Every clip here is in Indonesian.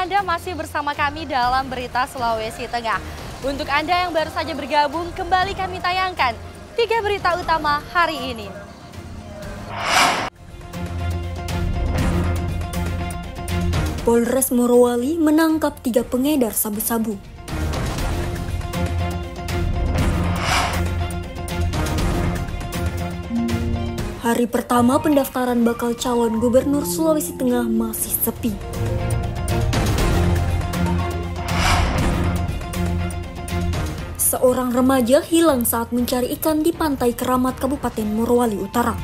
Anda masih bersama kami dalam Berita Sulawesi Tengah. Untuk Anda yang baru saja bergabung, kembali kami tayangkan 3 berita utama hari ini. Polres Morowali menangkap 3 pengedar sabu-sabu. Hari pertama pendaftaran bakal calon gubernur Sulawesi Tengah masih sepi. Seorang remaja hilang saat mencari ikan di pantai Keramat, Kabupaten Morowali Utara.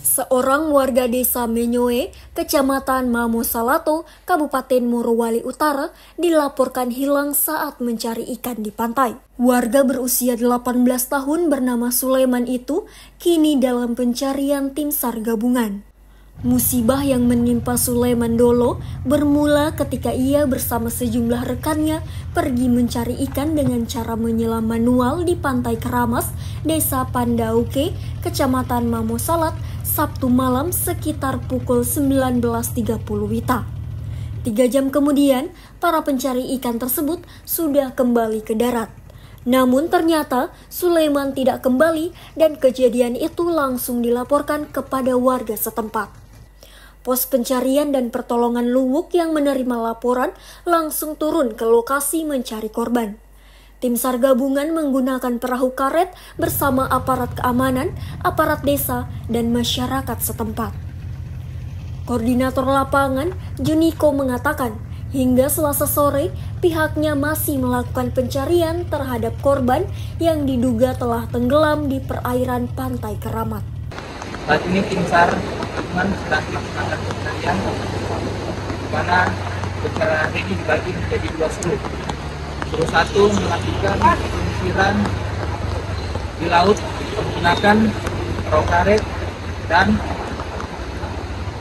Seorang warga desa Menyoe, Kecamatan Mamosalato, Kabupaten Morowali Utara, dilaporkan hilang saat mencari ikan di pantai. Warga berusia 18 tahun bernama Sulaiman itu kini dalam pencarian tim SAR gabungan. Musibah yang menimpa Sulaiman Dolo bermula ketika ia bersama sejumlah rekannya pergi mencari ikan dengan cara menyelam manual di Pantai Keramas, Desa Pandauke, Kecamatan Mamosalat, Sabtu malam sekitar pukul 19.30 WITA. 3 jam kemudian, para pencari ikan tersebut sudah kembali ke darat. Namun ternyata Sulaiman tidak kembali dan kejadian itu langsung dilaporkan kepada warga setempat. Pos pencarian dan pertolongan Luwuk yang menerima laporan langsung turun ke lokasi mencari korban. Tim SAR gabungan menggunakan perahu karet bersama aparat keamanan, aparat desa, dan masyarakat setempat. Koordinator lapangan, Juniko, mengatakan hingga Selasa sore pihaknya masih melakukan pencarian terhadap korban yang diduga telah tenggelam di perairan Pantai Keramat. Saat ini tim SAR sedang melaksanakan pencarian, di mana pencarian ini dibagi menjadi 2 skrup. Skrup 1 melakukan penyisiran di laut menggunakan perahu karet dan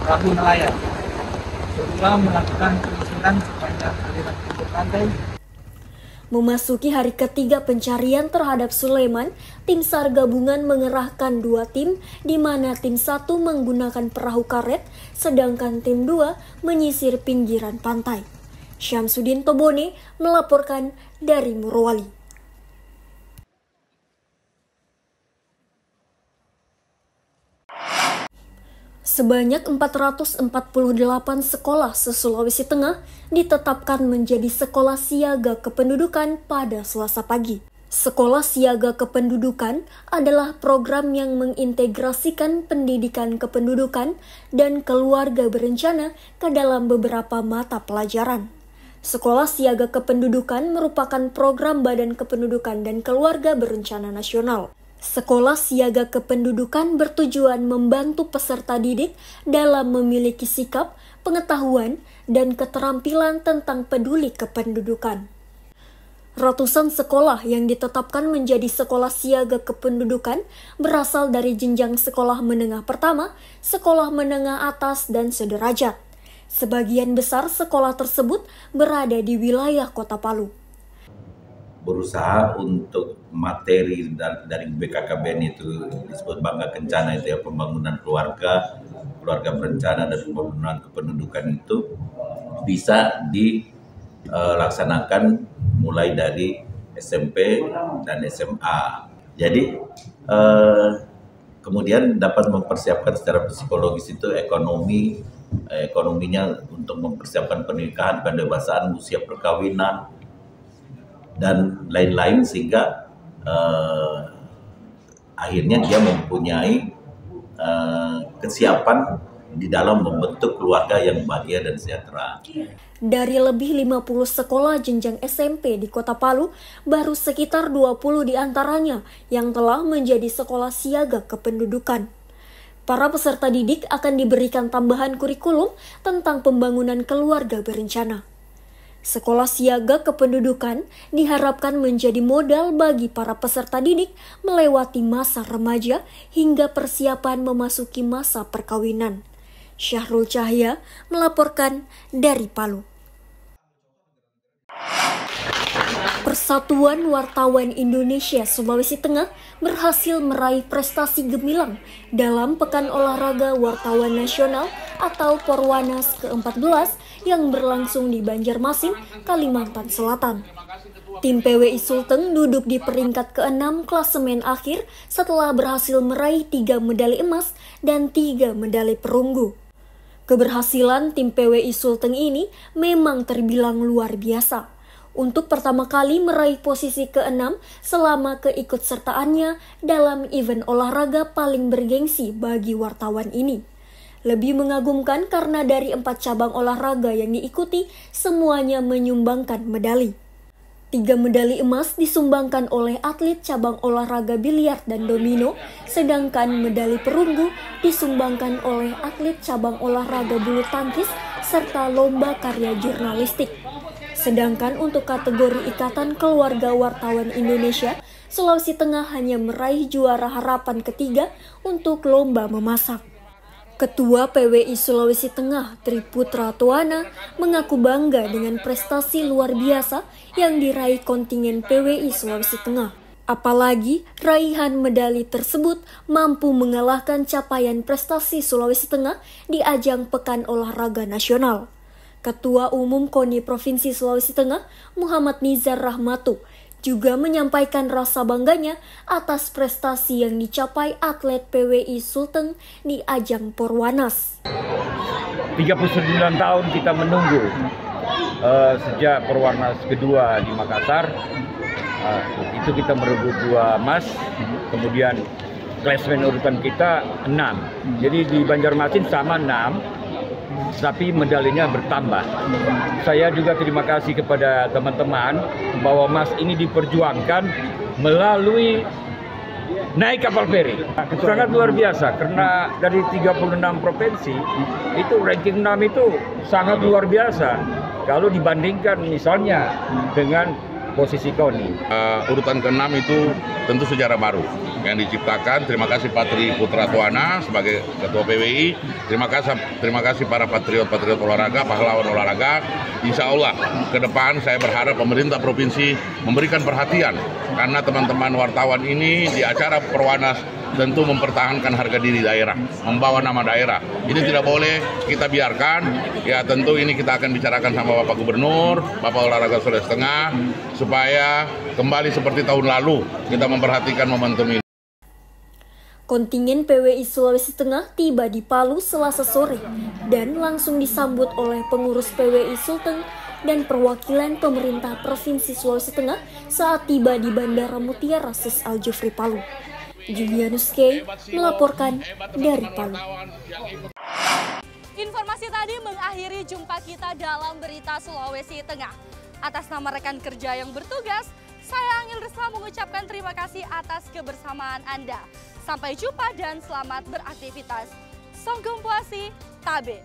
perahu nelayan. Skrup 2 melakukan penyisiran sepanjang aliran timur pantai. Memasuki hari ketiga pencarian terhadap Sulaiman, tim SAR gabungan mengerahkan 2 tim, di mana tim 1 menggunakan perahu karet, sedangkan tim 2 menyisir pinggiran pantai. Syamsuddin Tobone melaporkan dari Morowali. Sebanyak 448 sekolah se-Sulawesi Tengah ditetapkan menjadi sekolah siaga kependudukan pada Selasa pagi. Sekolah siaga kependudukan adalah program yang mengintegrasikan pendidikan kependudukan dan keluarga berencana ke dalam beberapa mata pelajaran. Sekolah siaga kependudukan merupakan program Badan Kependudukan dan Keluarga Berencana Nasional. Sekolah siaga kependudukan bertujuan membantu peserta didik dalam memiliki sikap, pengetahuan, dan keterampilan tentang peduli kependudukan. Ratusan sekolah yang ditetapkan menjadi sekolah siaga kependudukan berasal dari jenjang sekolah menengah pertama, sekolah menengah atas, dan sederajat. Sebagian besar sekolah tersebut berada di wilayah Kota Palu. Berusaha untuk materi dari BKKBN itu disebut Bangga Kencana itu ya, pembangunan keluarga berencana dan pembangunan kependudukan itu bisa dilaksanakan mulai dari SMP dan SMA. Jadi kemudian dapat mempersiapkan secara psikologis itu ekonominya untuk mempersiapkan pernikahan, pendewasaan, usia perkawinan, dan lain-lain, sehingga akhirnya dia mempunyai kesiapan di dalam membentuk keluarga yang bahagia dan sejahtera. Dari lebih 50 sekolah jenjang SMP di Kota Palu, baru sekitar 20 diantaranya yang telah menjadi sekolah siaga kependudukan. Para peserta didik akan diberikan tambahan kurikulum tentang pembangunan keluarga berencana. Sekolah siaga kependudukan diharapkan menjadi modal bagi para peserta didik melewati masa remaja hingga persiapan memasuki masa perkawinan. Syahrul Cahya melaporkan dari Palu. Persatuan Wartawan Indonesia Sulawesi Tengah berhasil meraih prestasi gemilang dalam Pekan Olahraga Wartawan Nasional atau Porwanas ke-14 yang berlangsung di Banjarmasin, Kalimantan Selatan. Tim PWI Sulteng duduk di peringkat ke-6 klasemen akhir setelah berhasil meraih 3 medali emas dan 3 medali perunggu. Keberhasilan tim PWI Sulteng ini memang terbilang luar biasa. Untuk pertama kali meraih posisi ke-6 selama keikutsertaannya dalam event olahraga paling bergengsi bagi wartawan ini. Lebih mengagumkan karena dari 4 cabang olahraga yang diikuti, semuanya menyumbangkan medali. 3 medali emas disumbangkan oleh atlet cabang olahraga biliar dan domino, sedangkan medali perunggu disumbangkan oleh atlet cabang olahraga bulu tangkis serta lomba karya jurnalistik. Sedangkan untuk kategori Ikatan Keluarga Wartawan Indonesia, Sulawesi Tengah hanya meraih juara harapan ketiga untuk lomba memasak. Ketua PWI Sulawesi Tengah, Triputra Tuana, mengaku bangga dengan prestasi luar biasa yang diraih kontingen PWI Sulawesi Tengah. Apalagi raihan medali tersebut mampu mengalahkan capaian prestasi Sulawesi Tengah di ajang Pekan Olahraga Nasional. Ketua Umum KONI Provinsi Sulawesi Tengah, Muhammad Nizar Rahmatu, juga menyampaikan rasa bangganya atas prestasi yang dicapai atlet PWI Sulteng di ajang Porwanas. 39 tahun kita menunggu sejak Porwanas kedua di Makassar. Itu kita merebut 2 emas, kemudian klasemen urutan kita 6. Jadi di Banjarmasin sama 6. Tapi medalinya bertambah. Saya juga terima kasih kepada teman-teman bahwa emas ini diperjuangkan melalui naik kapal feri. Sangat luar biasa karena dari 36 provinsi itu ranking 6 itu sangat luar biasa kalau dibandingkan misalnya dengan posisi KONI. Urutan ke-6 itu tentu sejarah baru yang diciptakan. Terima kasih Pak Triputra Tuana sebagai Ketua PWI. Terima kasih para patriot-patriot olahraga, pahlawan olahraga. Insya Allah ke depan saya berharap pemerintah provinsi memberikan perhatian karena teman-teman wartawan ini di acara Porwanas tentu mempertahankan harga diri daerah, membawa nama daerah. Ini tidak boleh kita biarkan. Ya tentu ini kita akan bicarakan sama Bapak Gubernur, Bapak Olahraga Sulawesi Tengah, supaya kembali seperti tahun lalu kita memperhatikan momentum ini. Kontingen PWI Sulawesi Tengah tiba di Palu Selasa sore dan langsung disambut oleh pengurus PWI Sulteng dan perwakilan pemerintah Provinsi Sulawesi Tengah saat tiba di Bandara Mutiara Sis Al Jufri Palu. Julianus K. melaporkan dari Palu. Informasi tadi mengakhiri jumpa kita dalam Berita Sulawesi Tengah. Atas nama rekan kerja yang bertugas, saya Angel Resma mengucapkan terima kasih atas kebersamaan Anda. Sampai jumpa dan selamat beraktivitas. Songgong Puasi, Tabe.